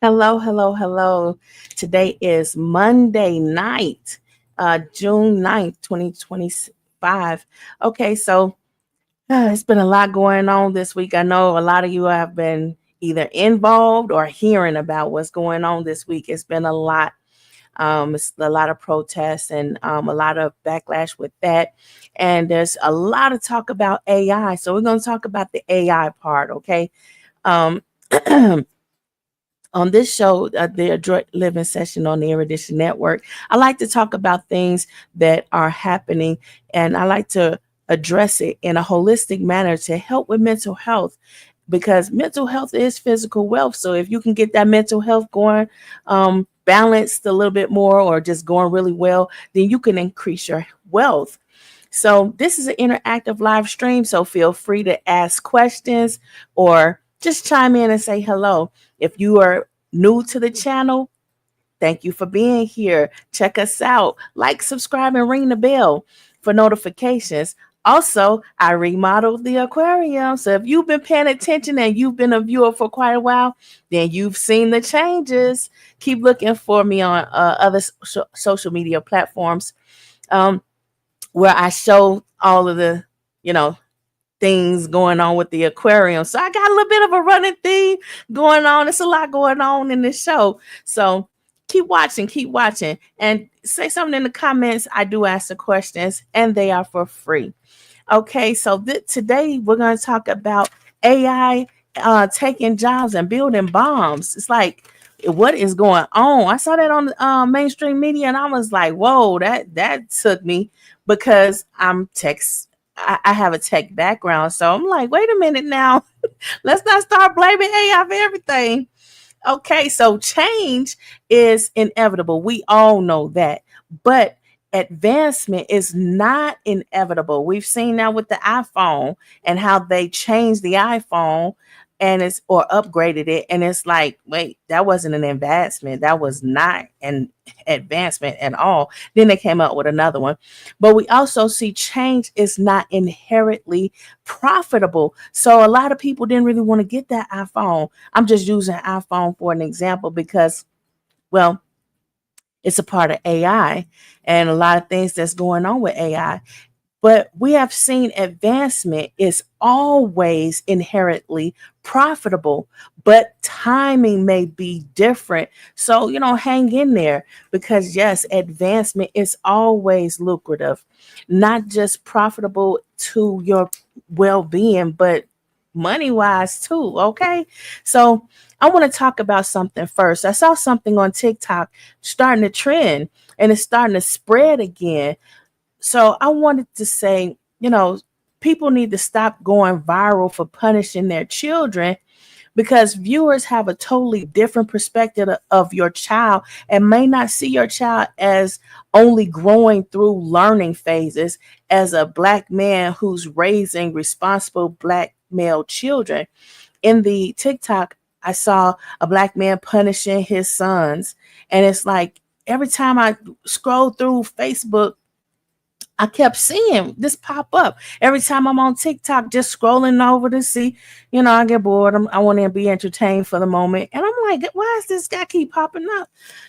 Hello, hello, hello. Today is Monday night, June 9th, 2025. Okay, so it's been a lot going on this week. I know a lot of you have been either involved or hearing about what's going on this week. It's been a lot. It's a lot of protests and a lot of backlash with that. And there's a lot of talk about AI. So we're going to talk about the AI part, okay? Um, on this show, the Adroit Living session on the Erudition network, I like to talk about things that are happening, and I like to address it in a holistic manner to help with mental health, because mental health is physical wealth. So if you can get that mental health going, balanced a little bit more, or just going really well, then you can increase your wealth. So this is an interactive live stream, so feel free to ask questions or just chime in and say hello. If you are new to the channel, thank you for being here. Check us out. Like, subscribe, and ring the bell for notifications. Also, I remodeled the aquarium. So if you've been paying attention and you've been a viewer for quite a while, then you've seen the changes. Keep looking for me on other social media platforms. Um, where I show all of the, you know, things going on with the aquarium. So I got a little bit of a running theme going on. It's a lot going on in this show. So keep watching, and say something in the comments. I do ask the questions, and they are for free. Okay, so today we're going to talk about AI taking jobs and building bombs. It's like, what is going on? I saw that on mainstream media, and I was like, "Whoa, that took me," because I'm tech. I have a tech background, so I'm like, "Wait a minute now, let's not start blaming AI for everything." Okay, so change is inevitable. We all know that. But advancement is not inevitable. We've seen that with the iPhone and how they changed the iPhone and it's or upgraded it. And it's like, wait, that wasn't an advancement. That was not an advancement at all. Then they came up with another one. But we also see change is not inherently profitable. So a lot of people didn't really want to get that iPhone. I'm just using iPhone for an example because, well, it's a part of AI and a lot of things that's going on with AI. But we have seen advancement is always inherently profitable, but timing may be different. So, hang in there, because yes, advancement is always lucrative, not just profitable to your well being, but money wise too. Okay. So, I want to talk about something first. I saw something on TikTok starting to trend, and it's starting to spread again. So I wanted to say, people need to stop going viral for punishing their children, because viewers have a totally different perspective of your child and may not see your child as only growing through learning phases as a black man who's raising responsible black male children. In the TikTok, I saw a black man punishing his sons, and it's like every time I scroll through Facebook, I kept seeing this pop up every time I'm on TikTok, just scrolling over to see, I get bored. I want to be entertained for the moment. And I'm like, why does this guy keep popping up?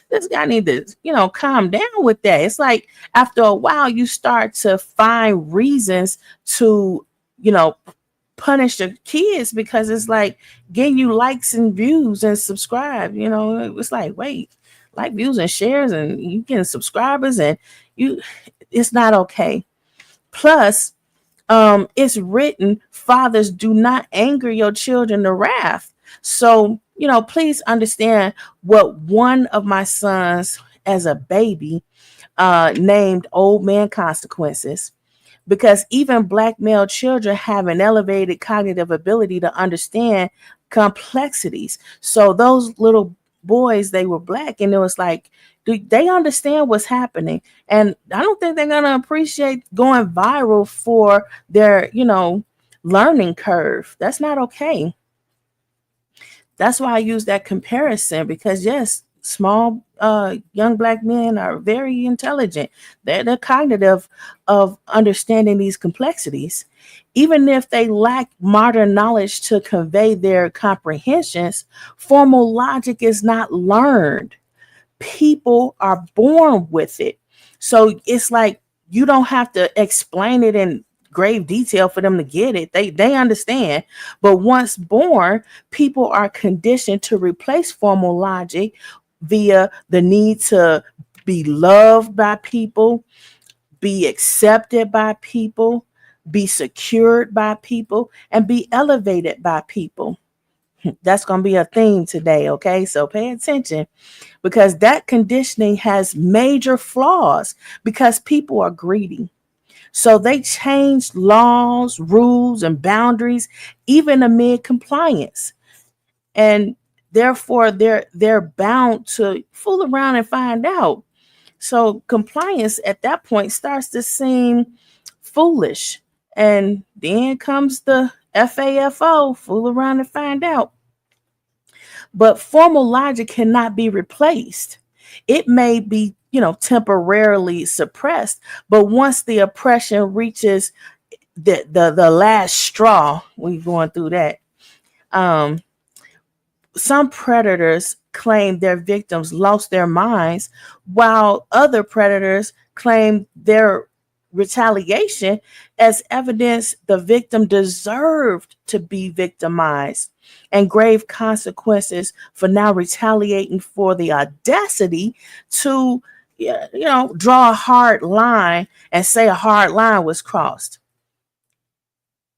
This guy need to, calm down with that. It's like after a while, you start to find reasons to, punish your kids, because it's like getting you likes and views and subscribe. It's like, wait, like, views and shares, and you getting subscribers, and you it's not okay. Plus, it's written, fathers, do not anger your children to wrath. So, please understand what one of my sons as a baby named Old Man Consequences, because even black male children have an elevated cognitive ability to understand complexities. So those little boys, they were black, and it was like, do they understand what's happening? And I don't think they're gonna appreciate going viral for their, learning curve. That's not okay. That's why I use that comparison, because yes, small young black men are very intelligent. They're cognitive of understanding these complexities. Even if they lack modern knowledge to convey their comprehensions, formal logic is not learned. People are born with it. So it's like you don't have to explain it in grave detail for them to get it. They understand. But once born, people are conditioned to replace formal logic via the need to be loved by people, be accepted by people, be secured by people, and be elevated by people. That's going to be a theme today, okay? So pay attention, because that conditioning has major flaws because people are greedy. So they change laws, rules, and boundaries even amid compliance. And therefore they're bound to fool around and find out. So compliance at that point starts to seem foolish. And then comes the FAFO, fool around and find out. But formal logic cannot be replaced. It may be, temporarily suppressed, but once the oppression reaches the last straw, we going through that. Um, some predators claim their victims lost their minds, while other predators claim their retaliation as evidence the victim deserved to be victimized, and grave consequences for now retaliating for the audacity to draw a hard line and say a hard line was crossed.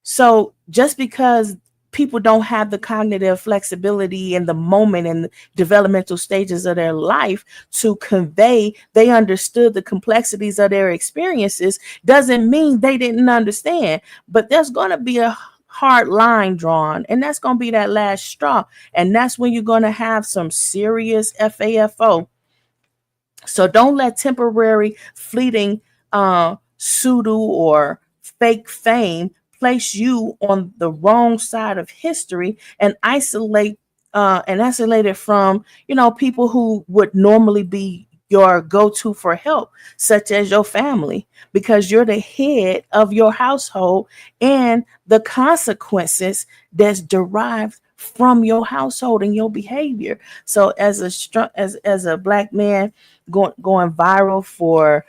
So just because people don't have the cognitive flexibility in the moment and the developmental stages of their life to convey they understood the complexities of their experiences doesn't mean they didn't understand. But there's going to be a hard line drawn, and that's going to be that last straw. And that's when you're going to have some serious FAFO. So don't let temporary, fleeting pseudo or fake fame place you on the wrong side of history and isolate it from people who would normally be your go-to for help, such as your family, because you're the head of your household and the consequences that's derived from your household and your behavior. So as a black man going viral for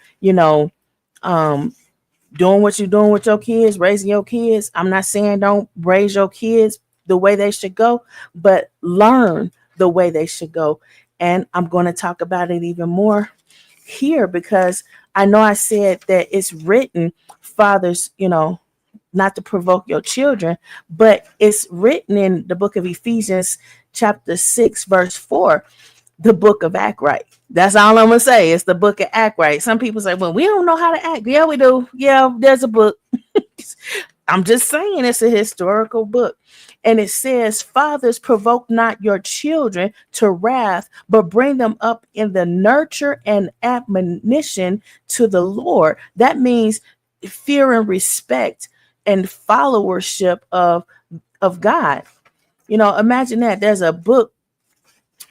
doing what you're doing with your kids, raising your kids, I'm not saying don't raise your kids the way they should go, but learn the way they should go. And I'm going to talk about it even more here, because I know I said that it's written, fathers, not to provoke your children, but it's written in the book of Ephesians, chapter 6, verse 4, the book of act right. That's all I'm gonna say. It's the book of act right. Some people say, well, we don't know how to act. Yeah, we do. Yeah, there's a book. I'm just saying it's a historical book. And it says, fathers, provoke not your children to wrath, but bring them up in the nurture and admonition to the Lord. That means fear and respect and followership of God. Imagine that there's a book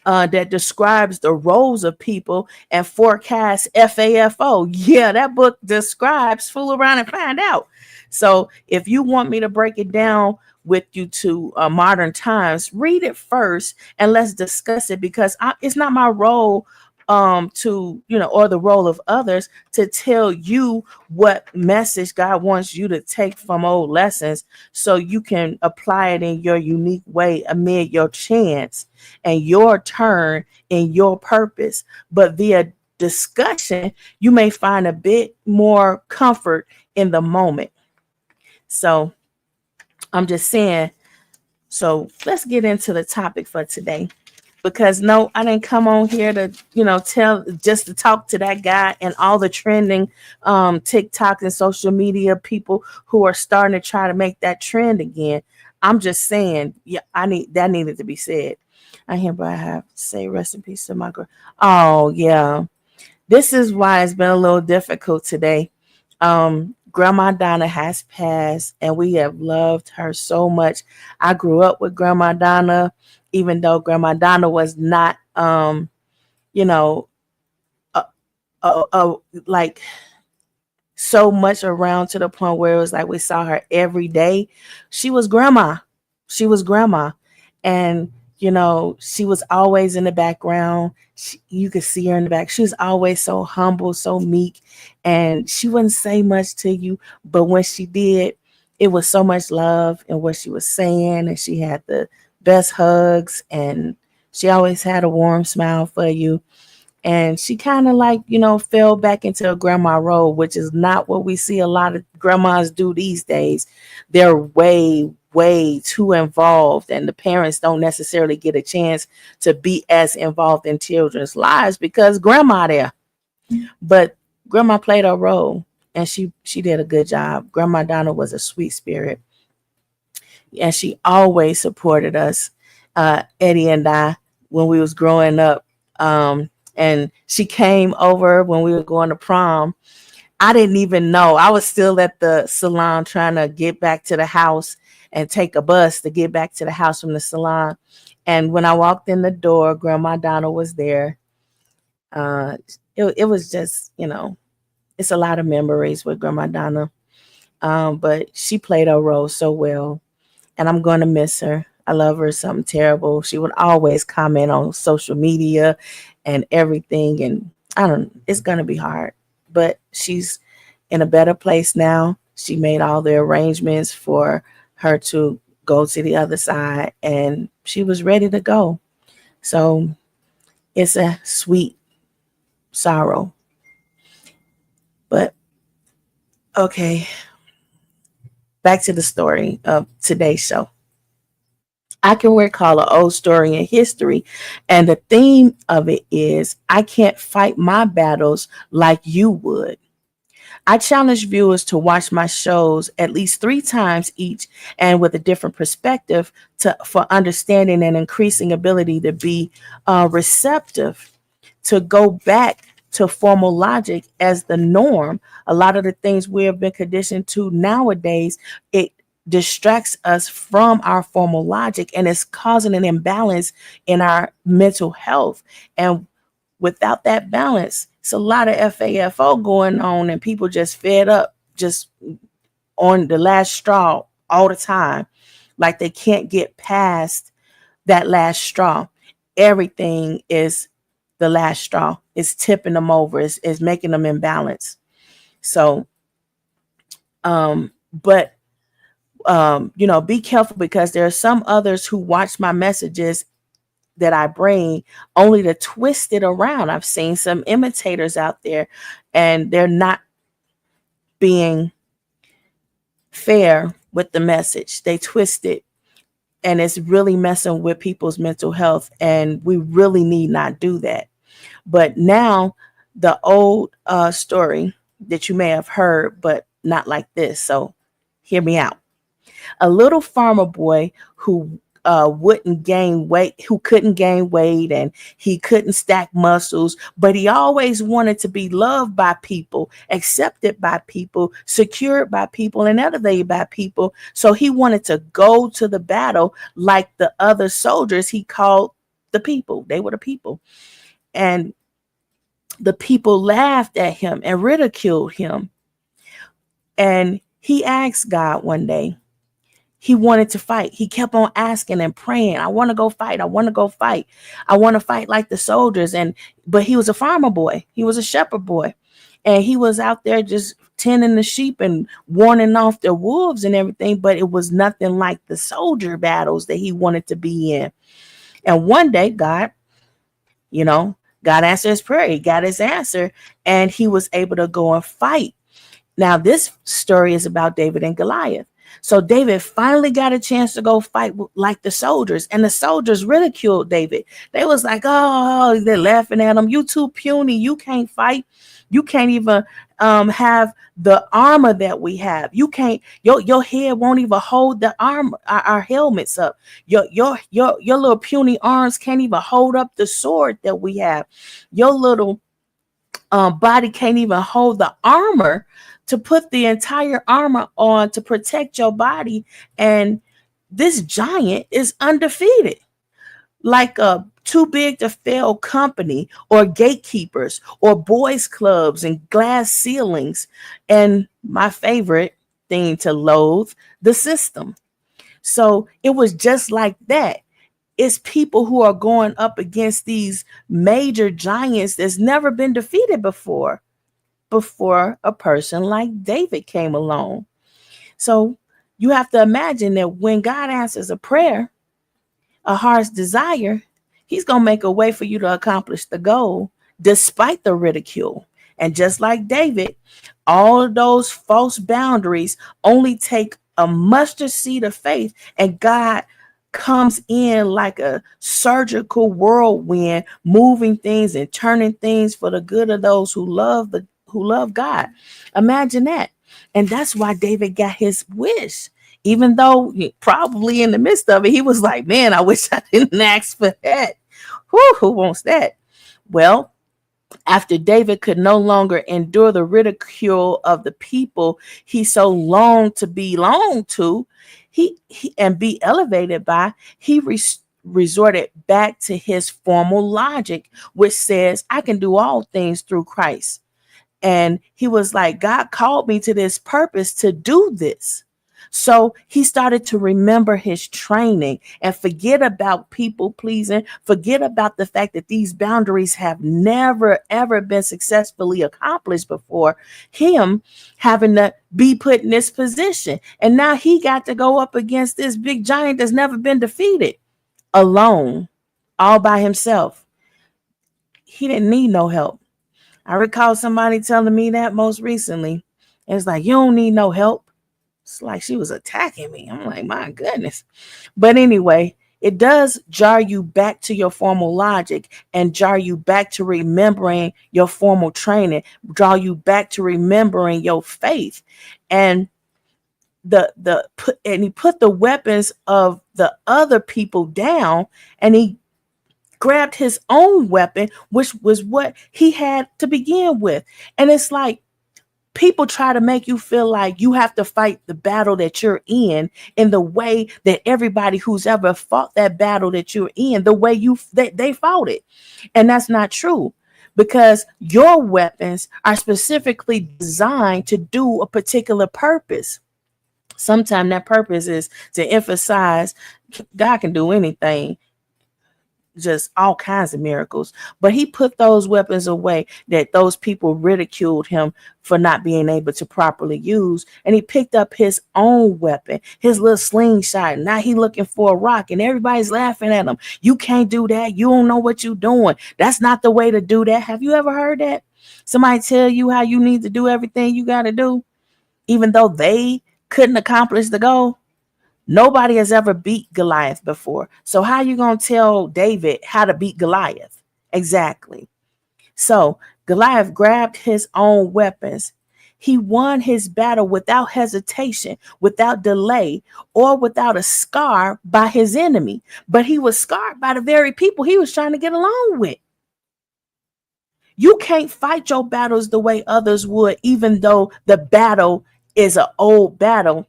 that describes the roles of people and forecasts FAFO. Yeah, that book describes fool around and find out. So if you want me to break it down with you to modern times, read it first and let's discuss it, because it's not my role to or the role of others to tell you what message God wants you to take from old lessons so you can apply it in your unique way amid your chance and your turn in your purpose. But via discussion, you may find a bit more comfort in the moment. So I'm just saying, so let's get into the topic for today. Because no, I didn't come on here to, just to talk to that guy and all the trending TikTok and social media people who are starting to try to make that trend again. I'm just saying, yeah, that needed to be said. I hereby have to say rest in peace to my girl. Oh yeah. This is why it's been a little difficult today. Grandma Donna has passed, and we have loved her so much. I grew up with Grandma Donna, even though Grandma Donna was not you know, uh, like so much around to the point where it was like we saw her every day. She was grandma. She was grandma. And, she was always in the background. You could see her in the back. She was always so humble, so meek. And she wouldn't say much to you. But when she did, it was so much love in what she was saying. And she had the best hugs. And she always had a warm smile for you. And she kind of like, fell back into a grandma role, which is not what we see a lot of grandmas do these days. They're way, way too involved, and the parents don't necessarily get a chance to be as involved in children's lives because grandma there. But grandma played her role, and she did a good job. Grandma Donna was a sweet spirit, and she always supported us, Eddie and I, when we was growing up. And she came over when we were going to prom. I didn't even know. I was still at the salon trying to get back to the house and take a bus to get back to the house from the salon. And when I walked in the door, Grandma Donna was there. Uh, it was just, it's a lot of memories with Grandma Donna. But she played her role so well, and I'm going to miss her. I love her something terrible. She would always comment on social media and everything. And it's going to be hard, but she's in a better place now. She made all the arrangements for her to go to the other side, and she was ready to go. So it's a sweet sorrow. But okay, back to the story of today's show. I can recall an old story in history, and the theme of it is I can't fight my battles like you would. I challenge viewers to watch my shows at least 3 times each and with a different perspective for understanding and increasing ability to be receptive, to go back to formal logic as the norm. A lot of the things we have been conditioned to nowadays, it distracts us from our formal logic, and it's causing an imbalance in our mental health. And without that balance, it's a lot of FAFO going on, and people just fed up, just on the last straw all the time. Like they can't get past that last straw. Everything is the last straw. It's tipping them over. It's making them imbalance. So, but be careful, because there are some others who watch my messages that I bring only to twist it around. I've seen some imitators out there, and they're not being fair with the message. They twist it, and it's really messing with people's mental health, and we really need not do that. But now, the old story that you may have heard, but not like this. So hear me out. A little farmer boy who wouldn't gain weight, who couldn't gain weight, and he couldn't stack muscles, but he always wanted to be loved by people, accepted by people, secured by people, and elevated by people. So he wanted to go to the battle like the other soldiers he called the people. They were the people. And the people laughed at him and ridiculed him. And he asked God one day. He wanted to fight. He kept on asking and praying, I want to go fight. I want to go fight. I want to fight like the soldiers. But he was a farmer boy. He was a shepherd boy. And he was out there just tending the sheep and warning off the wolves and everything. But it was nothing like the soldier battles that he wanted to be in. And one day, God answered his prayer. He got his answer, and he was able to go and fight. Now, this story is about David and Goliath. So David finally got a chance to go fight like the soldiers, and the soldiers ridiculed David. They was like, oh, they're laughing at him. You too puny. You can't fight. You can't even have the armor that we have. You can't, your head won't even hold the armor, our helmets up. Your little puny arms can't even hold up the sword that we have. Your little body can't even hold the armor to put the entire armor on to protect your body. And this giant is undefeated. like a too big to fail company, or gatekeepers, or boys clubs and glass ceilings. And my favorite thing to loathe, the system. So it was just like that. It's people who are going up against these major giants that's never been defeated before a person like David came along. So you have to imagine that when God answers a prayer, a heart's desire, he's going to make a way for you to accomplish the goal despite the ridicule. And just like David, all of those false boundaries only take a mustard seed of faith, and God comes in like a surgical whirlwind, moving things and turning things for the good of those who love God. Imagine that. And that's why David got his wish. Even though probably in the midst of it, he was like, man, I wish I didn't ask for that. Who wants that? Well, after David could no longer endure the ridicule of the people he so longed to belong to, he and be elevated by, he resorted back to his formal logic, which says, I can do all things through Christ. And he was like, God called me to this purpose to do this. So he started to remember his training and forget about people pleasing, forget about the fact that these boundaries have never, ever been successfully accomplished before him having to be put in this position. And now he got to go up against this big giant that's never been defeated alone, all by himself. He didn't need no help. I recall somebody telling me that most recently. It's like, you don't need no help. It's like she was attacking me. I'm like, my goodness. But anyway, it does jar you back to your formal logic and jar you back to remembering your formal training, draw you back to remembering your faith. And he put the weapons of the other people down, and he grabbed his own weapon, which was what he had to begin with. And it's like, people try to make you feel like you have to fight the battle that you're in the way that everybody who's ever fought that battle that you're in, the way they fought it. And that's not true, because your weapons are specifically designed to do a particular purpose. Sometimes that purpose is to emphasize God can do anything, just all kinds of miracles. But he put those weapons away that those people ridiculed him for not being able to properly use. And he picked up his own weapon, his little slingshot. Now he looking for a rock, and everybody's laughing at him. You can't do that. You don't know what you're doing. That's not the way to do that. Have you ever heard that? Somebody tell you how you need to do everything you got to do, even though they couldn't accomplish the goal. Nobody has ever beat Goliath before. So how are you going to tell David how to beat Goliath? Exactly. So Goliath grabbed his own weapons. He won his battle without hesitation, without delay, or without a scar by his enemy. But he was scarred by the very people he was trying to get along with. You can't fight your battles the way others would, even though the battle is an old battle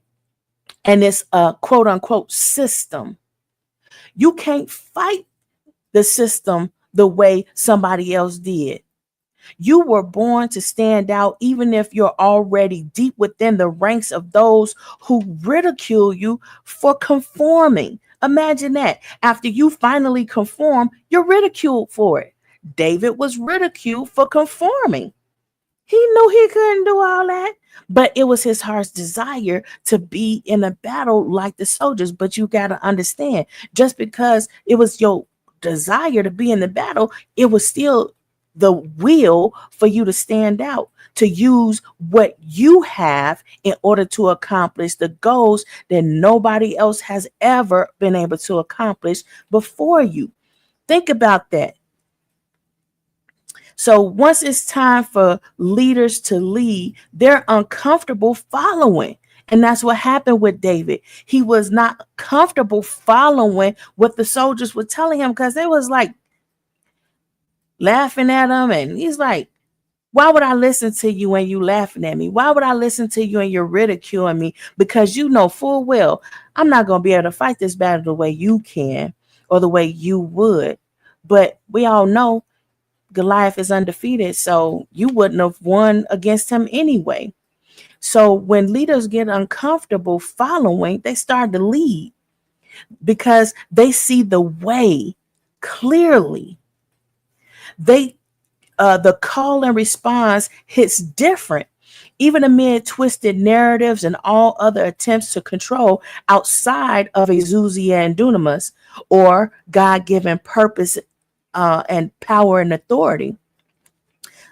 and it's a quote unquote system. You can't fight the system the way somebody else did. You were born to stand out, even if you're already deep within the ranks of those who ridicule you for conforming. Imagine that. After you finally conform, you're ridiculed for it. David was ridiculed for conforming. He knew he couldn't do all that, but it was his heart's desire to be in a battle like the soldiers. But you got to understand, just because it was your desire to be in the battle, it was still the will for you to stand out, to use what you have in order to accomplish the goals that nobody else has ever been able to accomplish before you. Think about that. So once it's time for leaders to lead, they're uncomfortable following. And that's what happened with David. He was not comfortable following what the soldiers were telling him, because they was like laughing at him. And he's like, why would I listen to you when you laughing at me? Why would I listen to you and you're ridiculing me? Because you know full well I'm not going to be able to fight this battle the way you can. or the way you would. But we all know Goliath is undefeated, so you wouldn't have won against him anyway. So when leaders get uncomfortable following, they start to lead because they see the way clearly. They the call and response hits different, even amid twisted narratives and all other attempts to control outside of exousia and dunamis, or God-given purpose and power and authority.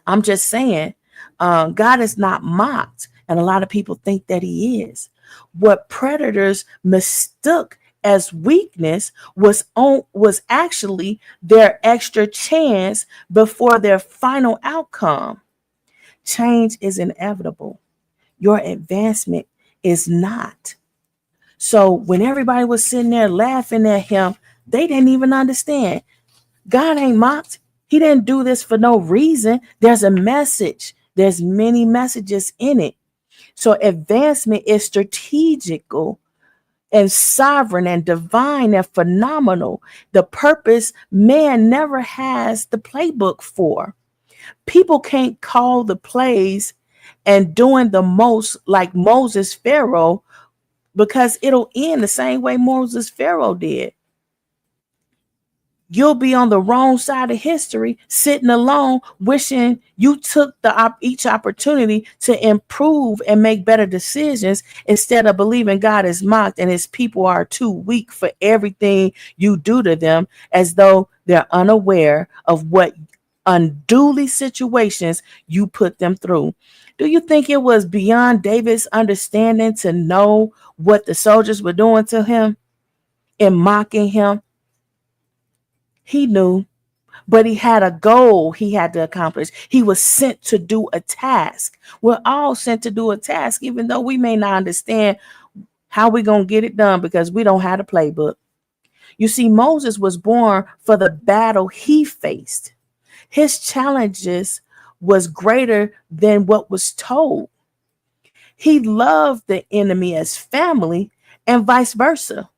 I'm just saying, God is not mocked, and a lot of people think that he is. What predators mistook as weakness was actually their extra chance before their final outcome. Change is inevitable. Your advancement is not. So when everybody was sitting there laughing at him, they didn't even understand. God ain't mocked. He didn't do this for no reason. There's a message. There's many messages in it. So advancement is strategical and sovereign and divine and phenomenal. The purpose man never has the playbook for. People can't call the plays and doing the most like Moses Pharaoh, because it'll end the same way Moses Pharaoh did. You'll be on the wrong side of history, sitting alone, wishing you took each opportunity to improve and make better decisions, instead of believing God is mocked and his people are too weak for everything you do to them, as though they're unaware of what unduly situations you put them through. Do you think it was beyond David's understanding to know what the soldiers were doing to him and mocking him? He knew, but he had a goal he had to accomplish. He was sent to do a task. We're all sent to do a task, even though we may not understand how we're going to get it done because we don't have a playbook. You see, Moses was born for the battle he faced. His challenges was greater than what was told. He loved the enemy as family and vice versa.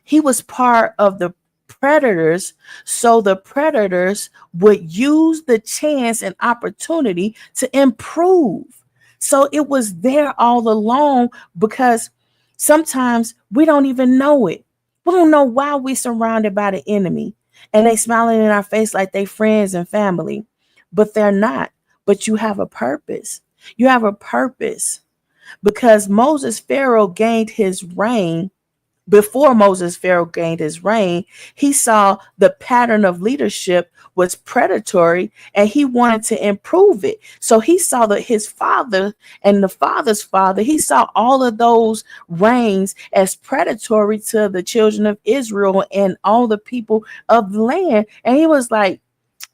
He was part of the predators, so the predators would use the chance and opportunity to improve. So it was there all along, because sometimes we don't even know it. We don't know why we're surrounded by the enemy and they smiling in our face like they friends and family, but they're not. But you have a purpose. You have a purpose, because Pharaoh gained his reign. Before Pharaoh gained his reign, he saw the pattern of leadership was predatory and he wanted to improve it. So he saw that his father and the father's father, he saw all of those reigns as predatory to the children of Israel and all the people of the land. And he was like,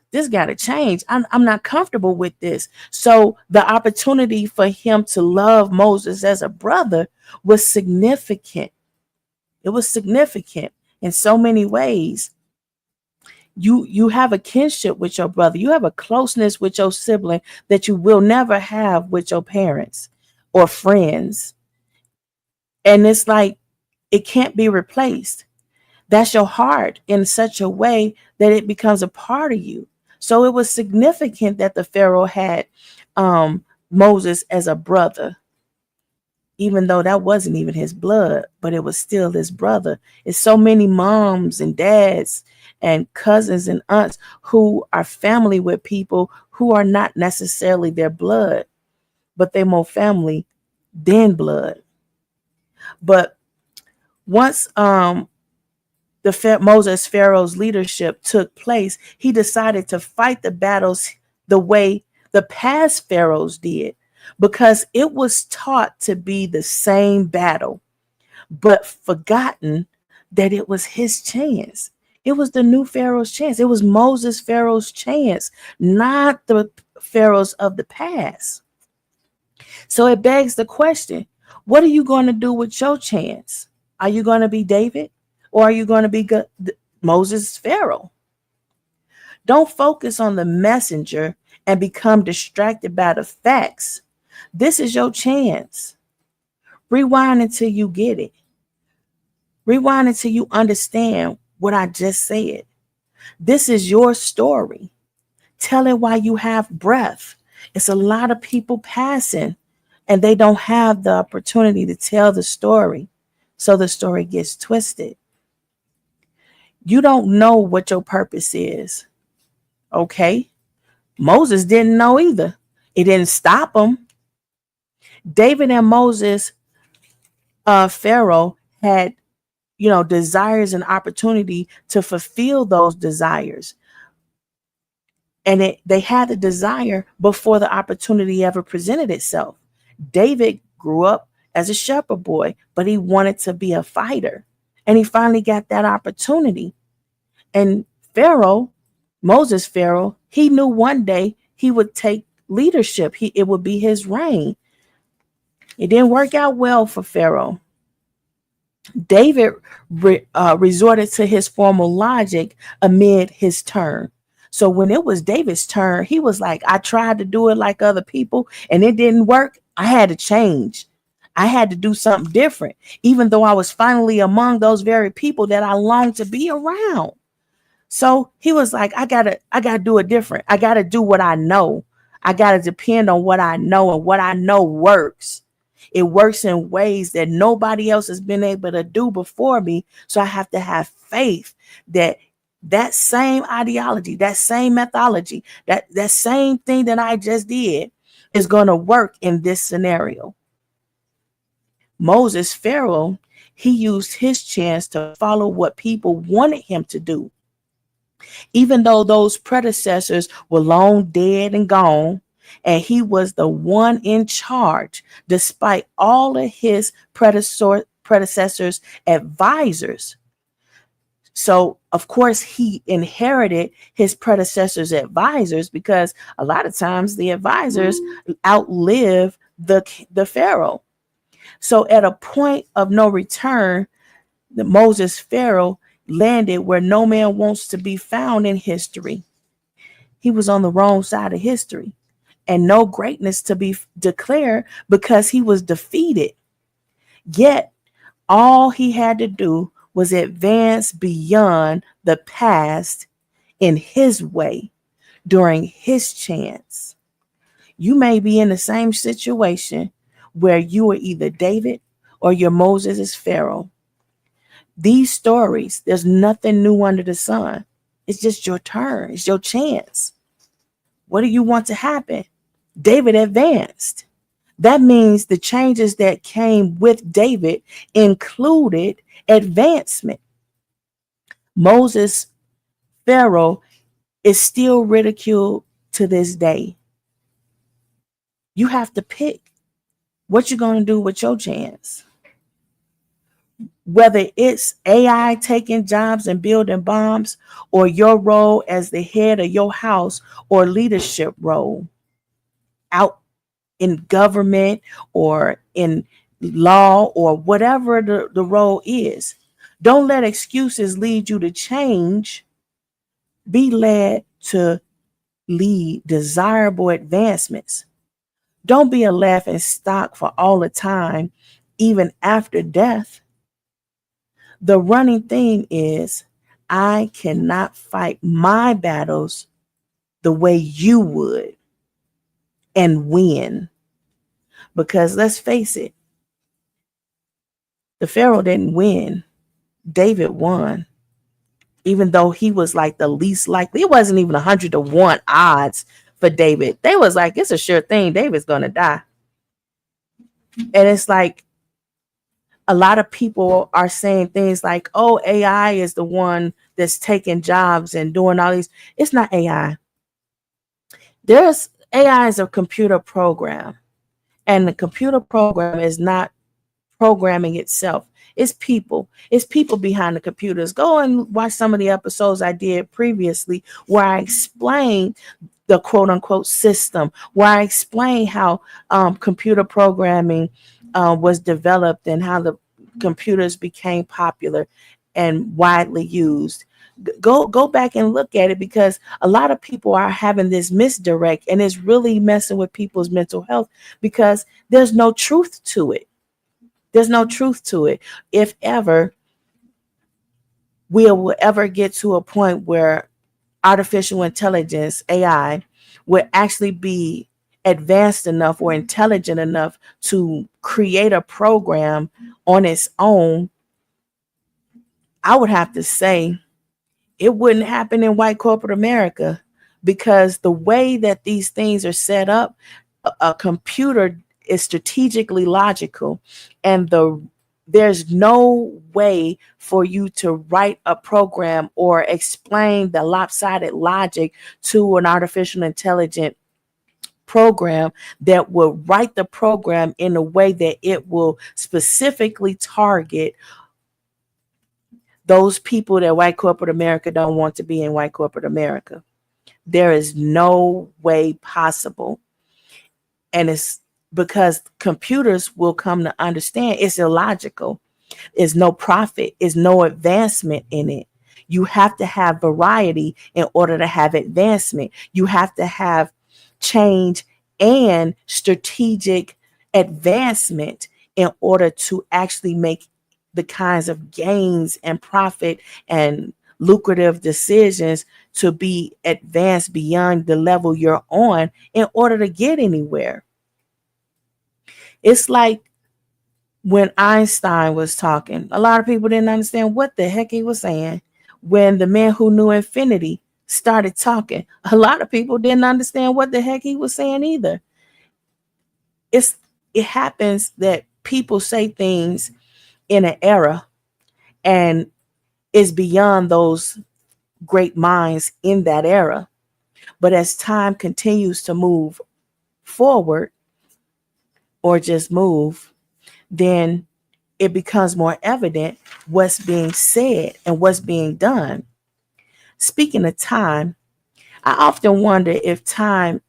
this got to change. I'm not comfortable with this. So the opportunity for him to love Moses as a brother was significant. It was significant in so many ways. You have a kinship with your brother. You have a closeness with your sibling that you will never have with your parents or friends. And it's like, it can't be replaced. That's your heart in such a way that it becomes a part of you. So it was significant that the Pharaoh had Moses as a brother, even though that wasn't even his blood, but it was still his brother. It's so many moms and dads and cousins and aunts who are family with people who are not necessarily their blood, but they're more family than blood. But once Moses Pharaoh's leadership took place, he decided to fight the battles the way the past pharaohs did, because it was taught to be the same battle, but forgotten that it was his chance. It was the new Pharaoh's chance. It was Moses Pharaoh's chance, not the pharaohs of the past. So it begs the question, what are you going to do with your chance? Are you going to be David, or are you going to be Moses Pharaoh? Don't focus on the messenger and become distracted by the facts. This is your chance. Rewind until you get it. Rewind until you understand what I just said. This is your story. Tell it while you have breath. It's a lot of people passing and they don't have the opportunity to tell the story. So the story gets twisted. You don't know what your purpose is. Okay. Moses didn't know either. It didn't stop him. David and Moses, Pharaoh had, desires and opportunity to fulfill those desires. And they had the desire before the opportunity ever presented itself. David grew up as a shepherd boy, but he wanted to be a fighter. And he finally got that opportunity. And Pharaoh, he knew one day he would take leadership. It would be his reign. It didn't work out well for Pharaoh. David resorted to his formal logic amid his turn. So when it was David's turn, he was like, I tried to do it like other people and it didn't work. I had to change. I had to do something different, even though I was finally among those very people that I longed to be around. So he was like, I gotta do it different. I gotta do what I know. I gotta depend on what I know, and what I know works. It works in ways that nobody else has been able to do before me. So I have to have faith that that same ideology, that same methodology, that same thing that I just did is going to work in this scenario. Moses, Pharaoh, he used his chance to follow what people wanted him to do. Even though those predecessors were long dead and gone, and he was the one in charge, despite all of his predecessors' advisors. So, of course, he inherited his predecessors' advisors, because a lot of times the advisors outlive the Pharaoh. So at a point of no return, the Moses Pharaoh landed where no man wants to be found in history. He was on the wrong side of history, and no greatness to be declared because he was defeated. Yet all he had to do was advance beyond the past in his way during his chance. You may be in the same situation where you are either David or your Moses is Pharaoh. These stories, there's nothing new under the sun. It's just your turn. It's your chance. What do you want to happen? David advanced. That means the changes that came with David included advancement. Moses, Pharaoh, is still ridiculed to this day. You have to pick what you're going to do with your chance. Whether it's AI taking jobs and building bombs, or your role as the head of your house, or leadership role out in government or in law, or whatever the role is. Don't let excuses lead you to change. Be led to lead desirable advancements. Don't be a laughing stock for all the time, even after death. The running theme is, I cannot fight my battles the way you would and win. Because let's face it, the Pharaoh didn't win. David won. Even though he was like the least likely, it wasn't even 100-1 odds for David. They was like, it's a sure thing, David's gonna die. And it's like, a lot of people are saying things like, oh, AI is the one that's taking jobs and doing all these. It's not AI. AI is a computer program, and the computer program is not programming itself. It's people. It's people behind the computers. Go and watch some of the episodes I did previously where I explained the quote unquote system, where I explained how computer programming was developed and how the computers became popular and widely used. Go back and look at it, because a lot of people are having this misdirect, and it's really messing with people's mental health, because there's no truth to it. There's no truth to it. If ever, will ever get to a point where artificial intelligence, AI, would actually be advanced enough or intelligent enough to create a program on its own, I would have to say it wouldn't happen in white corporate America, because the way that these things are set up, a computer is strategically logical, and there's no way for you to write a program or explain the lopsided logic to an artificial intelligent program that will write the program in a way that it will specifically target those people that white corporate America don't want to be in white corporate America. There is no way possible. And it's because computers will come to understand it's illogical. Is no profit, is no advancement in it. You have to have variety in order to have advancement. You have to have change and strategic advancement in order to actually make the kinds of gains and profit and lucrative decisions to be advanced beyond the level you're on in order to get anywhere. It's like when Einstein was talking, a lot of people didn't understand what the heck he was saying. When the man who knew infinity started talking, a lot of people didn't understand what the heck he was saying either. It happens that people say things in an era and it's beyond those great minds in that era. But as time continues to move forward or just move, then it becomes more evident what's being said and what's being done. Speaking of time, I often wonder if time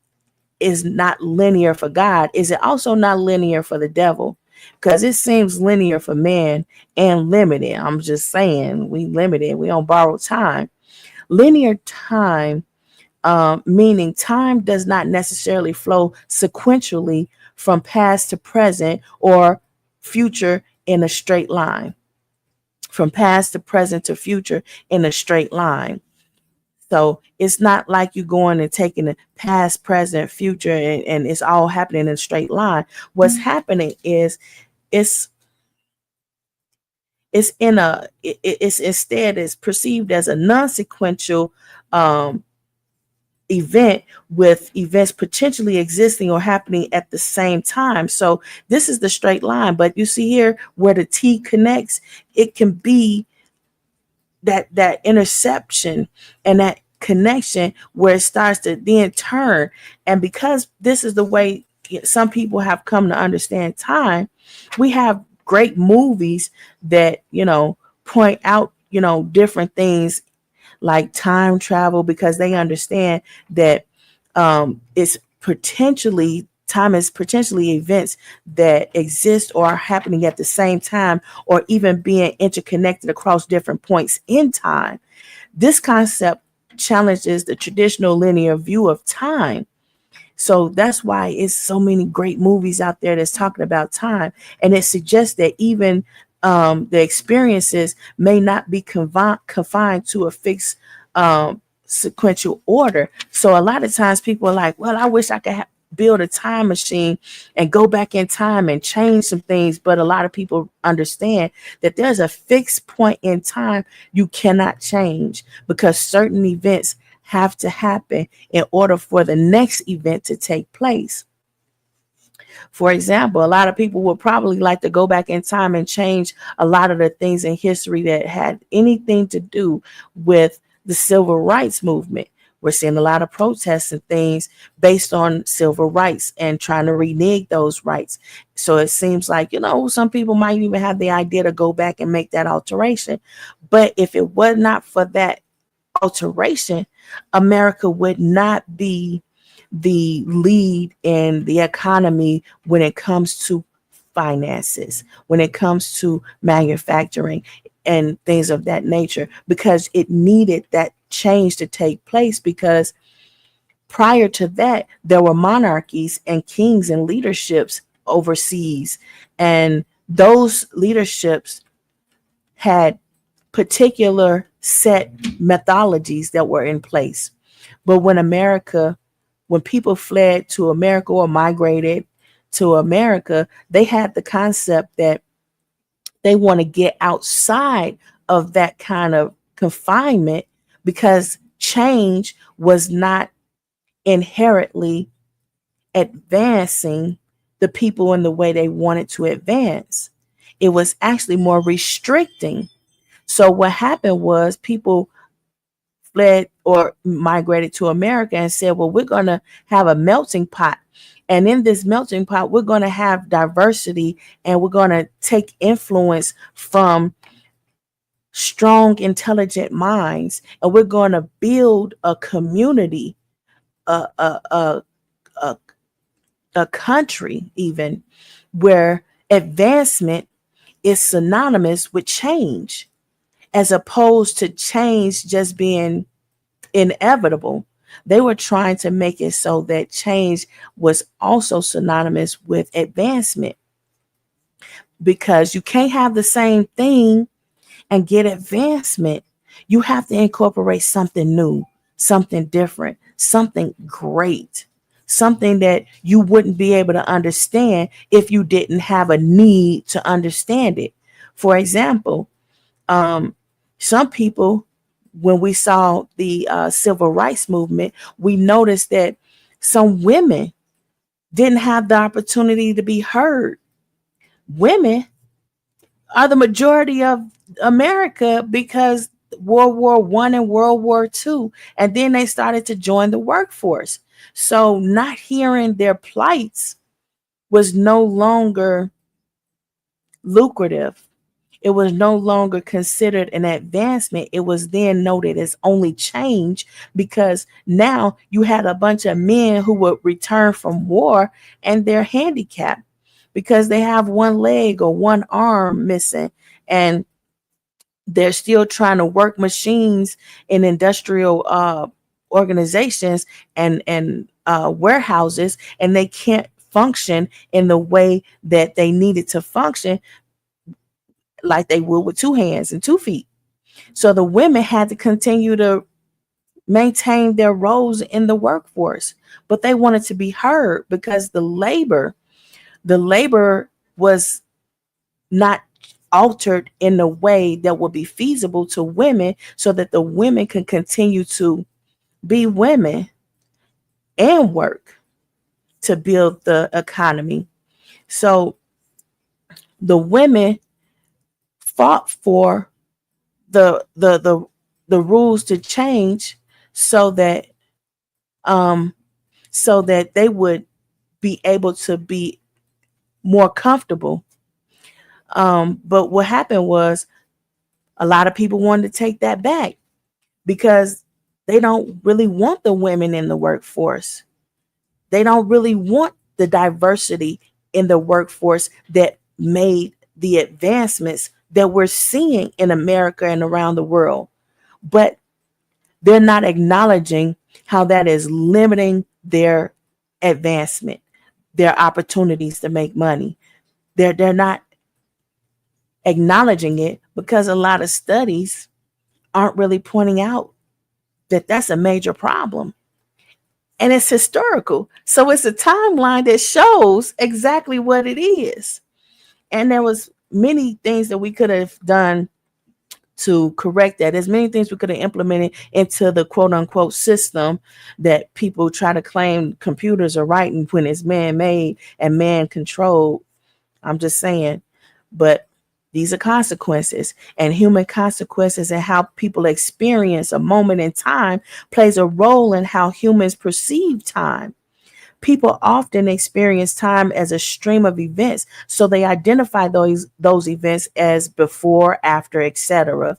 is not linear for God. Is it also not linear for the devil? Because it seems linear for man and limited. I'm just saying, we limited. We don't borrow time. Linear time, meaning time does not necessarily flow sequentially from past to present or future in a straight line. From past to present to future in a straight line. So it's not like you're going and taking the past, present, future, and it's all happening in a straight line. What's happening is it's it's instead is perceived as a non-sequential event, with events potentially existing or happening at the same time. So this is the straight line, but you see here where the T connects, it can be that interception and that connection where it starts to then turn. And because this is the way some people have come to understand time, we have great movies that point out different things like time travel, because they understand that it's potentially time is potentially events that exist or are happening at the same time, or even being interconnected across different points in time. This concept challenges the traditional linear view of time. So that's why it's so many great movies out there that's talking about time. And it suggests that even the experiences may not be confined to a fixed sequential order. So a lot of times people are like, well, I wish I could build a time machine and go back in time and change some things. But a lot of people understand that there's a fixed point in time you cannot change, because certain events have to happen in order for the next event to take place. For example, a lot of people would probably like to go back in time and change a lot of the things in history that had anything to do with the civil rights movement. We're seeing a lot of protests and things based on civil rights and trying to renege those rights. So it seems like, some people might even have the idea to go back and make that alteration. But if it was not for that alteration, America would not be the lead in the economy when it comes to finances, when it comes to manufacturing and things of that nature, because it needed that change to take place. Because prior to that, there were monarchies and kings and leaderships overseas, and those leaderships had particular set methodologies that were in place. But when people fled to America or migrated to America, they had the concept that they want to get outside of that kind of confinement because change was not inherently advancing the people in the way they wanted to advance. It was actually more restricting. So what happened was people fled or migrated to America and said, well, we're going to have a melting pot. And in this melting pot, we're going to have diversity and we're going to take influence from strong, intelligent minds. And we're going to build a community, a, a, a, a, a country, even where advancement is synonymous with change, as opposed to change just being inevitable. They were trying to make it so that change was also synonymous with advancement, because you can't have the same thing and get advancement. You have to incorporate something new, something different, something great, something that you wouldn't be able to understand if you didn't have a need to understand it. For example, um, some people, when we saw the civil rights movement, we noticed that some women didn't have the opportunity to be heard. Women are the majority of America because World War I and World War II, and then they started to join the workforce. So not hearing their plights was no longer lucrative. It was no longer considered an advancement. It was then noted as only change, because now you had a bunch of men who would return from war and they're handicapped because they have one leg or one arm missing, and they're still trying to work machines in industrial organizations and warehouses, and they can't function in the way that they needed to function like they would with two hands and 2 feet. So the women had to continue to maintain their roles in the workforce, but they wanted to be heard because the labor was not altered in a way that would be feasible to women, so that the women can continue to be women and work to build the economy. So the women fought for the rules to change, so that um they would be able to be more comfortable. But what happened was a lot of people wanted to take that back because they don't really want the women in the workforce. They don't really want the diversity in the workforce that made the advancements that we're seeing in America and around the world. But they're not acknowledging how that is limiting their advancement, their opportunities to make money. They're not acknowledging it because a lot of studies aren't really pointing out that that's a major problem. And it's historical. So it's a timeline that shows exactly what it is. And there was many things that we could have done to correct that. There's many things we could have implemented into the quote unquote system that people try to claim computers are writing when it's man made and man controlled. I'm just saying. But these are consequences, and human consequences, and how people experience a moment in time plays a role in how humans perceive time. People often experience time as a stream of events, so they identify those events as before, after, etc.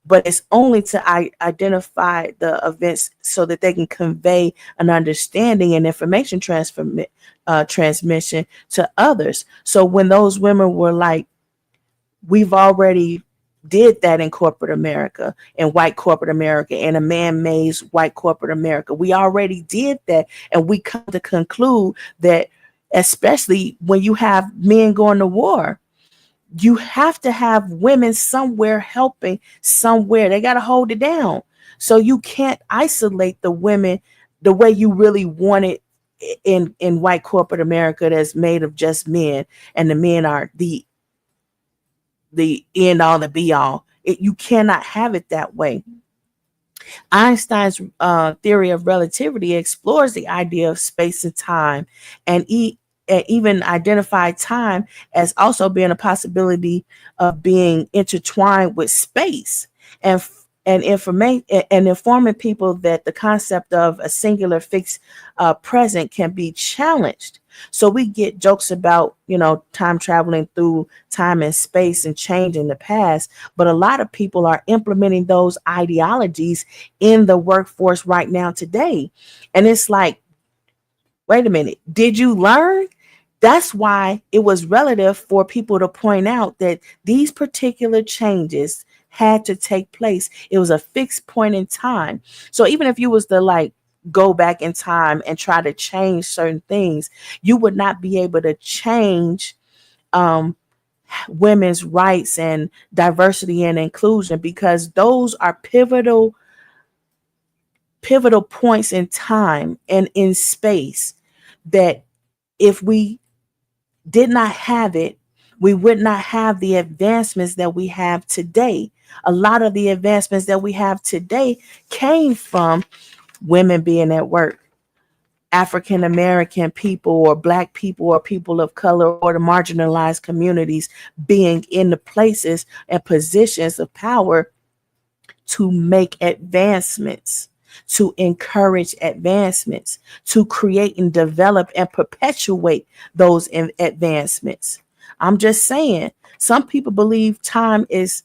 But it's only to identify the events so that they can convey an understanding and information transmission to others. So when those women were like, we've already did that in corporate America, in white corporate America, in a man-made white corporate America. We already did that, and we come to conclude that, especially when you have men going to war, You have to have women somewhere helping somewhere. They got to hold it down. So you can't isolate the women the way you really want it in white corporate America that's made of just men, and the men are the end all, the be all. You cannot have it that way. Einstein's theory of relativity explores the idea of space and time, and even identified time as also being a possibility of being intertwined with space, and informing people that the concept of a singular fixed present can be challenged. So we get jokes about, time traveling through time and space and changing the past, but a lot of people are implementing those ideologies in the workforce right now today. And it's like, wait a minute, did you learn? That's why it was relative for people to point out that these particular changes had to take place. It was a fixed point in time. So even if you was to like go back in time and try to change certain things, you would not be able to change um, women's rights and diversity and inclusion, because those are pivotal points in time and in space that if we did not have it, we would not have the advancements that we have today. A lot of the advancements that we have today came from women being at work, African American people or Black people or people of color or the marginalized communities being in the places and positions of power to make advancements, to encourage advancements, to create and develop and perpetuate those advancements. I'm just saying, some people believe time is,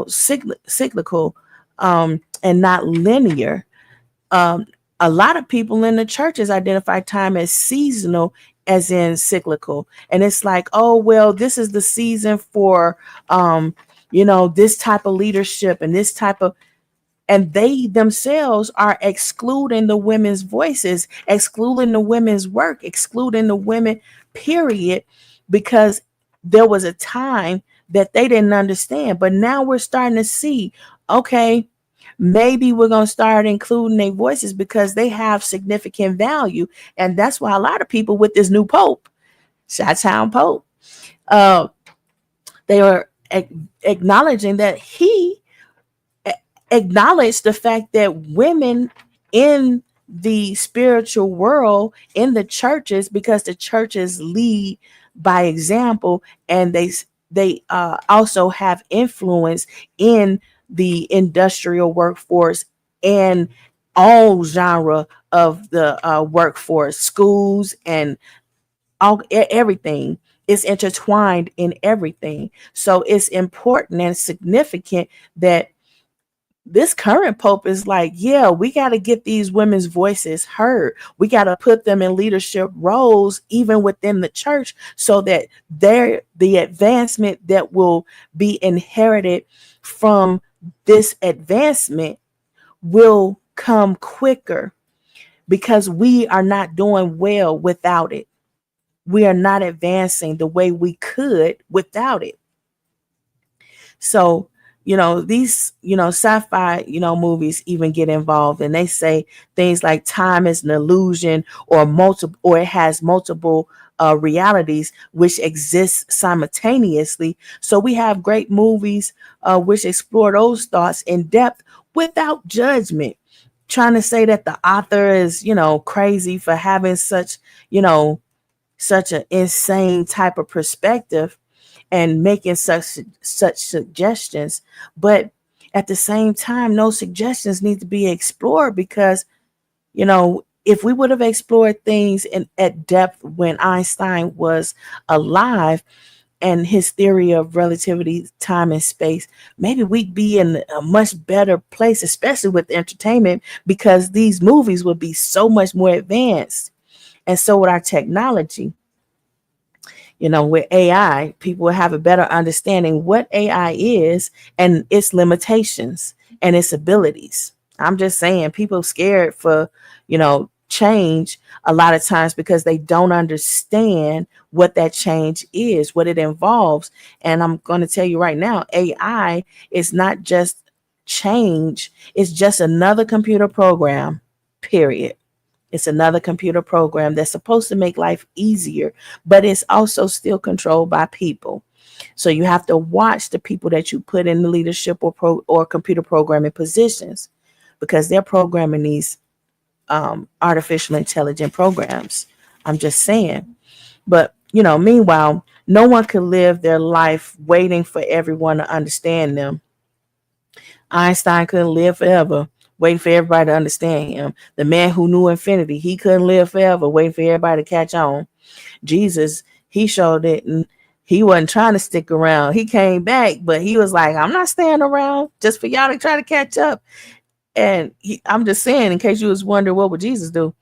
cyclical, and not linear. Um, a lot of people in the churches identify time as seasonal, as in cyclical. And it's like, oh, well, this is the season for, this type of leadership and this type of, and they themselves are excluding the women's voices, excluding the women's work, excluding the women, period, because there was a time that they didn't understand. But now we're starting to see, okay, maybe we're going to start including their voices because they have significant value. And that's why a lot of people with this new Pope, Chi-Town Pope, uh, they are acknowledging that he acknowledge the fact that women in the spiritual world, in the churches, because the churches lead by example, and they also have influence in the industrial workforce and all genre of the workforce, schools, and everything is intertwined in everything. So it's important and significant that this current pope is like, yeah, we got to get these women's voices heard. We got to put them in leadership roles, even within the church, so that the advancement that will be inherited from this advancement will come quicker, because we are not doing well without it. We are not advancing the way we could without it. So, these, sci-fi, movies even get involved, and they say things like time is an illusion, or it has multiple realities which exist simultaneously. So we have great movies which explore those thoughts in depth without judgment, trying to say that the author is, crazy for having such an insane type of perspective and making such suggestions. But at the same time, those suggestions need to be explored, because if we would have explored things at depth when Einstein was alive and his theory of relativity, time and space, maybe we'd be in a much better place, especially with entertainment, because these movies would be so much more advanced. And so with our technology, with AI, people will have a better understanding what AI is and its limitations and its abilities. I'm just saying, people scared for, change a lot of times because they don't understand what that change is, what it involves. And I'm going to tell you right now, AI is not just change, it's just another computer program, period. It's another computer program that's supposed to make life easier, but it's also still controlled by people. So you have to watch the people that you put in the leadership or computer programming positions, because they're programming these artificial intelligent programs. I'm just saying. But, meanwhile, no one can live their life waiting for everyone to understand them. Einstein couldn't live forever waiting for everybody to understand him. The man who knew infinity, he couldn't live forever waiting for everybody to catch on. Jesus, he showed it, and he wasn't trying to stick around. He came back, but he was like, I'm not staying around just for y'all to try to catch up. And I'm just saying, in case you was wondering, what would Jesus do?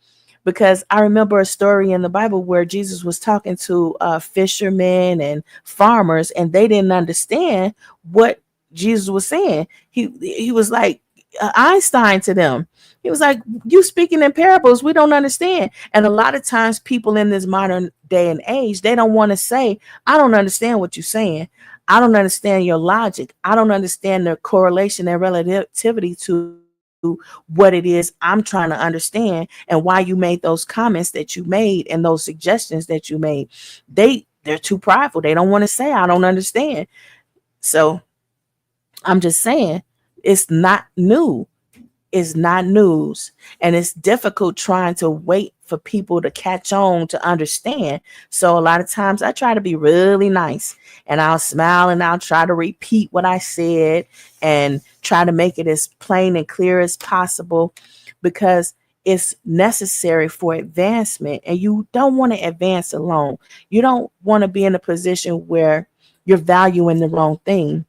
Because I remember a story in the Bible where Jesus was talking to fishermen and farmers, and they didn't understand what Jesus was saying. He was like Einstein to them. He was like, you speaking in parables, we don't understand. And a lot of times people in this modern day and age, they don't want to say, I don't understand what you're saying. I don't understand your logic. I don't understand the correlation and relativity to what it is I'm trying to understand, and why you made those comments that you made and those suggestions that you made. They're too prideful. They don't want to say, I don't understand. So I'm just saying, it's not new. Is not news, and it's difficult trying to wait for people to catch on to understand. So a lot of times I try to be really nice, and I'll smile, and I'll try to repeat what I said and try to make it as plain and clear as possible, because it's necessary for advancement, and you don't want to advance alone. You don't want to be in a position where you're valuing the wrong thing.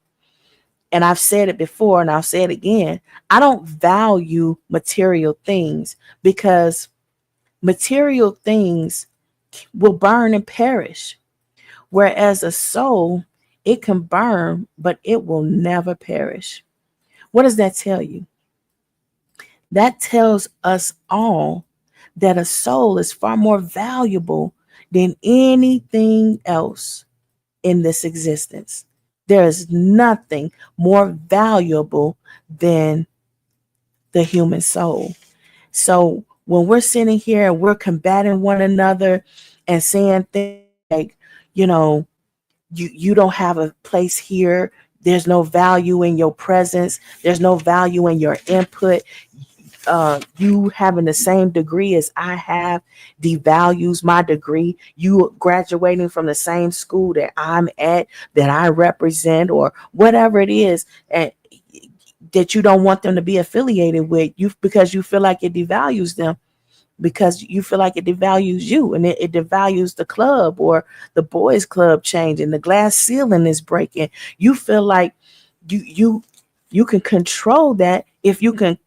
And I've said it before and I'll say it again. I don't value material things, because material things will burn and perish. Whereas a soul, it can burn, but it will never perish. What does that tell you? That tells us all that a soul is far more valuable than anything else in this existence. There is nothing more valuable than the human soul. So when we're sitting here and we're combating one another and saying things like, you know, you don't have a place here. There's no value in your presence. There's no value in your input. You having the same degree as I have devalues my degree. You graduating from the same school that I'm at, that I represent, or whatever it is, and that you don't want them to be affiliated with you, because you feel like it devalues them, because you feel like it devalues you, and it devalues the club, or the boys club changing, the glass ceiling is breaking. You feel like you can control that if you can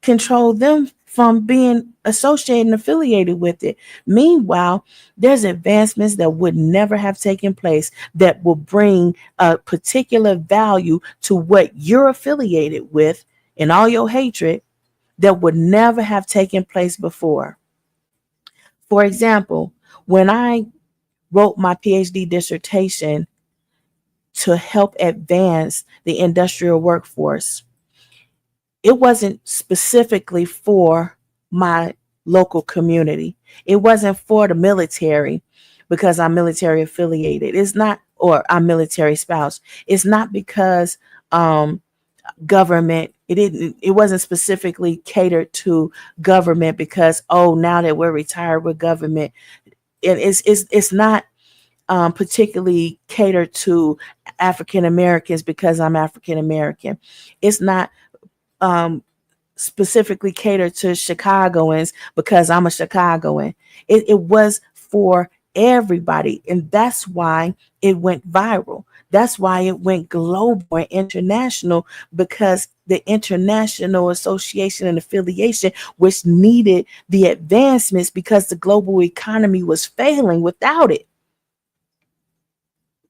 control them from being associated and affiliated with it. Meanwhile, there's advancements that would never have taken place that will bring a particular value to what you're affiliated with, and all your hatred, that would never have taken place before. For example, when I wrote my PhD dissertation to help advance the industrial workforce, it wasn't specifically for my local community. It wasn't for the military, because I'm military affiliated. It's not, or I'm military spouse. It's not because government, it wasn't specifically catered to government, because, oh, now that we're retired with government, it's not particularly catered to African Americans because I'm African American. It's not um, specifically catered to Chicagoans because I'm a Chicagoan. It was for everybody. And that's why it went viral. That's why it went global and international, because the international association and affiliation, which needed the advancements because the global economy was failing without it.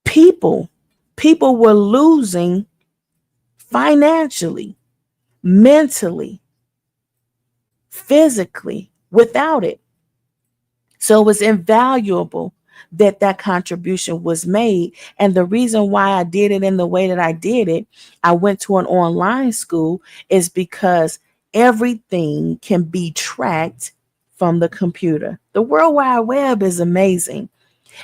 People, people were losing financially, mentally, physically, without it. So it was invaluable that that contribution was made. And the reason why I did it in the way that I did it, I went to an online school, is because everything can be tracked from the computer. The World Wide Web is amazing,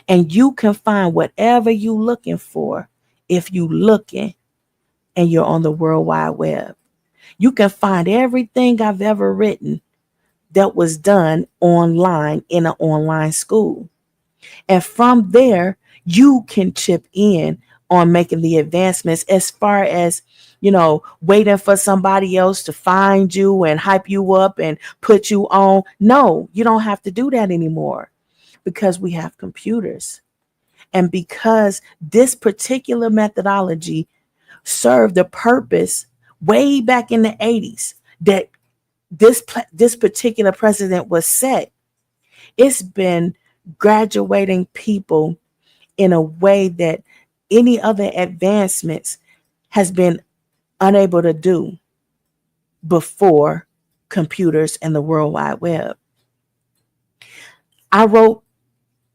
and you can find whatever you're looking for if you looking and you're on the World Wide Web. You can find everything I've ever written that was done online in an online school. And from there, you can chip in on making the advancements, as far as, waiting for somebody else to find you and hype you up and put you on. No, you don't have to do that anymore, because we have computers. And because this particular methodology served the purpose way back in the 80s that this particular precedent was set, it's been graduating people in a way that any other advancements has been unable to do before computers and the World Wide Web. I wrote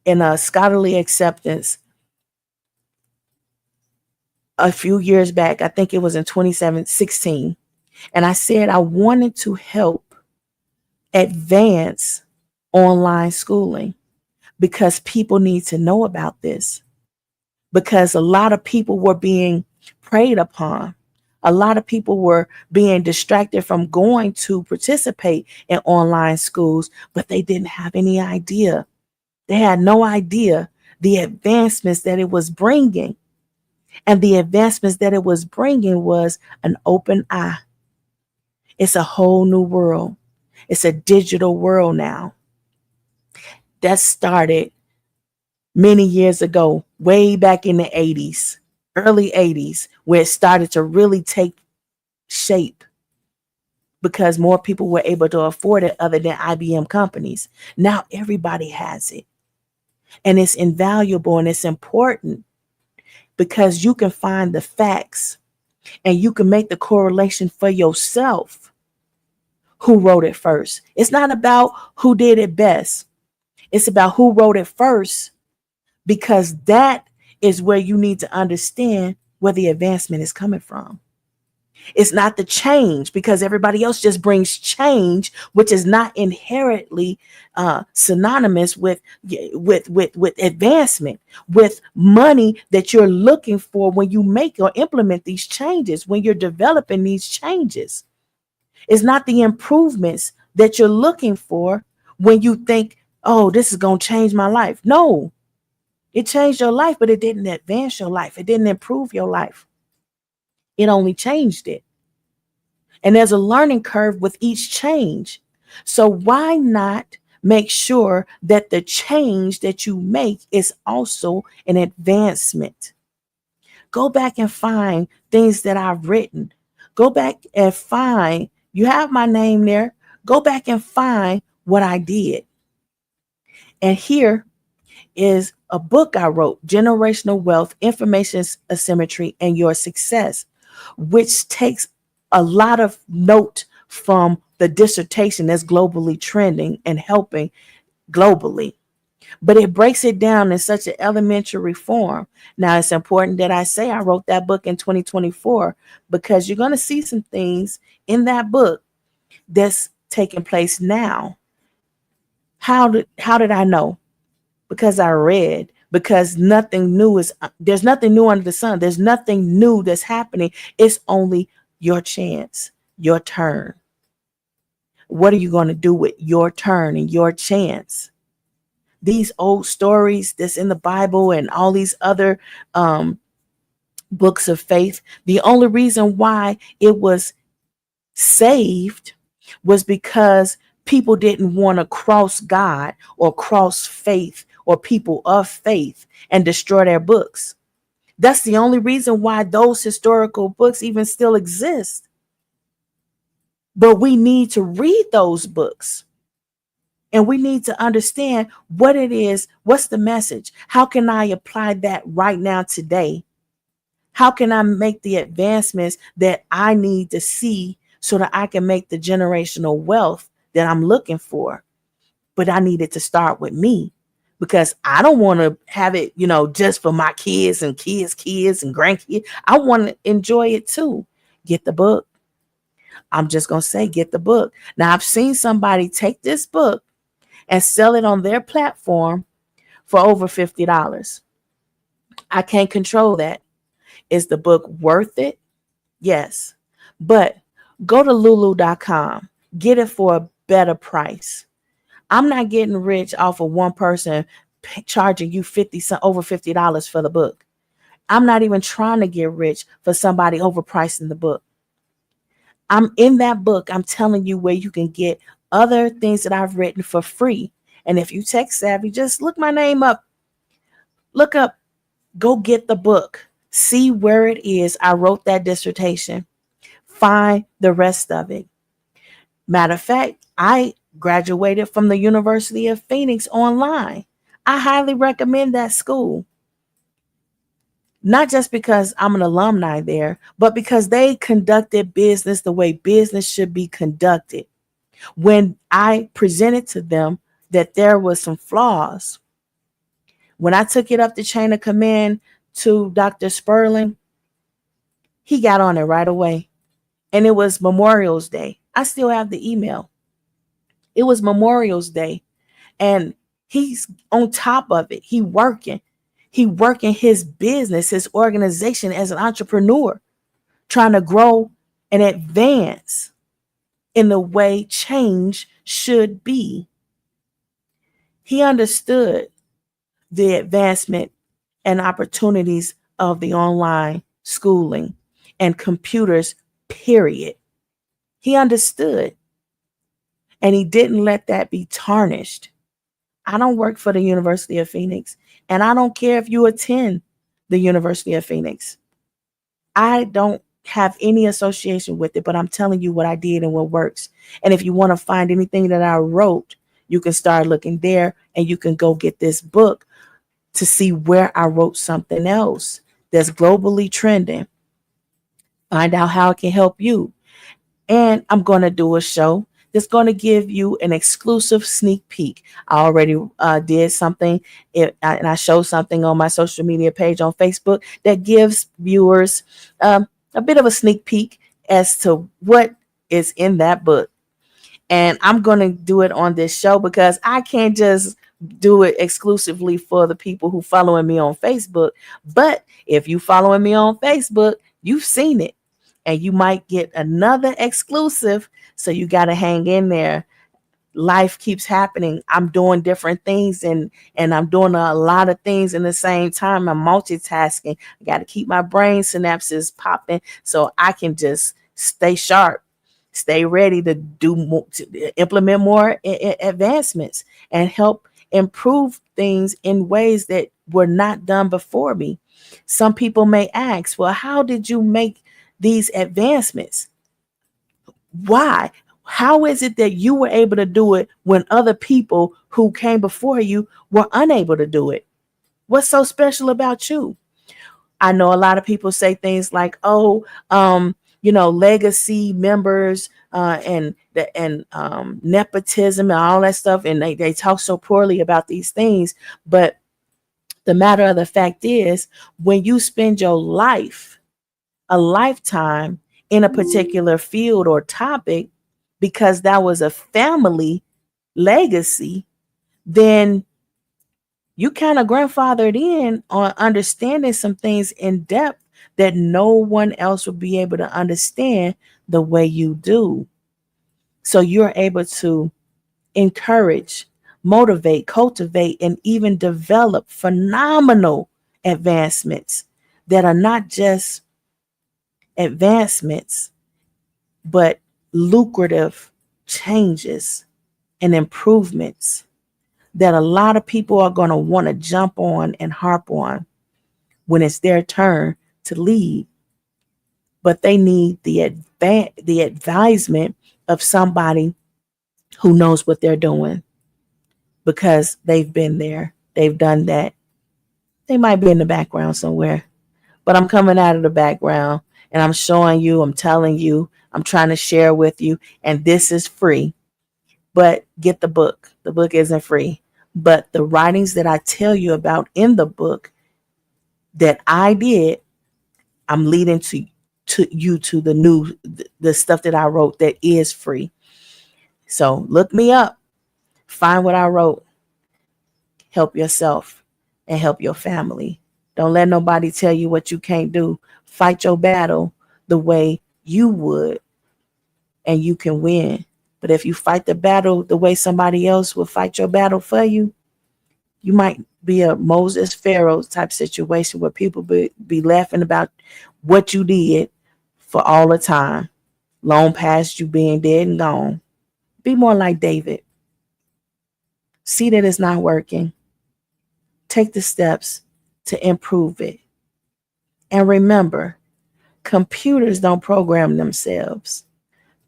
in a scholarly acceptance a few years back, I think it was in 2016, and I said I wanted to help advance online schooling because people need to know about this, because a lot of people were being preyed upon. A lot of people were being distracted from going to participate in online schools, but they didn't have any idea. They had no idea the advancements that it was bringing. And the advancements that it was bringing was an open eye. It's a whole new world. It's a digital world now. That started many years ago, way back in the 80s, early 80s, where it started to really take shape because more people were able to afford it other than IBM companies. Now everybody has it. And it's invaluable and it's important because you can find the facts and you can make the correlation for yourself. Who wrote it first? It's not about who did it best. It's about who wrote it first, because that is where you need to understand where the advancement is coming from. It's not the change, because everybody else just brings change, which is not inherently synonymous with advancement, with money that you're looking for when you make or implement these changes, when you're developing these changes. It's not the improvements that you're looking for when you think, oh, this is going to change my life. No, it changed your life, but it didn't advance your life. It didn't improve your life. It only changed it. And there's a learning curve with each change. So why not make sure that the change that you make is also an advancement? Go back and find things that I've written. Go back and find, you have my name there. Go back and find what I did. And here is a book I wrote, Generational Wealth, Information Asymmetry, and Your Success, which takes a lot of note from the dissertation that's globally trending and helping globally. But it breaks it down in such an elementary form. Now, it's important that I say I wrote that book in 2024, because you're going to see some things in that book that's taking place now. How did I know? Because I read, because there's nothing new under the sun. There's nothing new that's happening. It's only your chance, your turn. What are you going to do with your turn and your chance? These old stories that's in the Bible and all these other books of faith, the only reason why it was saved was because people didn't want to cross God or cross faith or people of faith and destroy their books. That's the only reason why those historical books even still exist. But we need to read those books. And we need to understand what it is. What's the message? How can I apply that right now today? How can I make the advancements that I need to see so that I can make the generational wealth that I'm looking for? but I needed to start with me because I don't want to have it, just for my kids and kids and grandkids. I want to enjoy it too. Get the book. I'm just going to say, get the book. Now, I've seen somebody take this book and sell it on their platform for over $50. I can't control that. Is the book worth it? Yes. But go to lulu.com. Get it for a better price. I'm not getting rich off of one person charging you over $50 for the book. I'm not even trying to get rich for somebody overpricing the book. I'm in that book. I'm telling you where you can get other things that I've written for free. And if you tech savvy, just look my name up. Look up, go get the book. See where it is. I wrote that dissertation. Find the rest of it. Matter of fact, I graduated from the University of Phoenix online. I highly recommend that school. Not just because I'm an alumni there, but because they conducted business the way business should be conducted. When I presented to them that there was some flaws, when I took it up the chain of command to Dr. Sperling, he got on it right away. And it was Memorial's Day. I still have the email. It was Memorial's Day. And he's on top of it. He working his business, his organization as an entrepreneur, trying to grow and advance in the way change should be. He understood the advancement and opportunities of the online schooling and computers, period. He understood. And he didn't let that be tarnished. I don't work for the University of Phoenix, and I don't care if you attend the University of Phoenix. I don't have any association with it, but I'm telling you what I did and what works. And if you want to find anything that I wrote, you can start looking there, and you can go get this book to see where I wrote something else that's globally trending. Find out how it can help you. And I'm going to do a show that's going to give you an exclusive sneak peek. I already did something, and I showed something on my social media page on Facebook that gives viewers a bit of a sneak peek as to what is in that book. And I'm going to do it on this show because I can't just do it exclusively for the people who following me on Facebook. But if you following me on Facebook, you've seen it. And you might get another exclusive. So you got to hang in there. Life keeps happening. I'm doing different things and I'm doing a lot of things in the same time. I'm multitasking. I got to keep my brain synapses popping so I can just stay sharp, stay ready to do more, to implement more advancements and help improve things in ways that were not done before me. Some people may ask, well, how did you make these advancements? Why? How is it that you were able to do it when other people who came before you were unable to do it? What's so special about you? I know a lot of people say things like, legacy members and nepotism and all that stuff. And they talk so poorly about these things. But the matter of the fact is, when you spend your life, a lifetime in a particular field or topic, because that was a family legacy, then you kind of grandfathered in on understanding some things in depth that no one else would be able to understand the way you do. So you're able to encourage, motivate, cultivate, and even develop phenomenal advancements that are not just advancements, but lucrative changes and improvements that a lot of people are going to want to jump on and harp on when it's their turn to lead. But they need the advisement of somebody who knows what they're doing because they've been there. They've done that. They might be in the background somewhere, but I'm coming out of the background and I'm showing you, I'm telling you, I'm trying to share with you, and this is free. But get the book. The book isn't free. But the writings that I tell you about in the book that I did, I'm leading to the stuff that I wrote that is free. So look me up, find what I wrote, help yourself and help your family. Don't let nobody tell you what you can't do. Fight your battle the way you would, and you can win. But if you fight the battle the way somebody else will fight your battle for you, you might be a Moses Pharaoh type situation where people be laughing about what you did for all the time, long past you being dead and gone. Be more like David. See that it's not working. Take the steps to improve it. And remember, computers don't program themselves.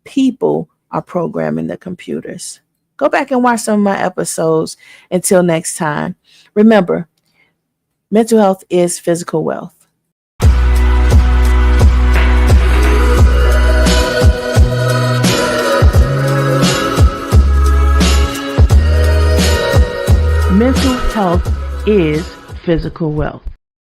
People are programming the computers. Go back and watch some of my episodes. Until next time, remember, mental health is physical wealth. Mental health is physical wealth.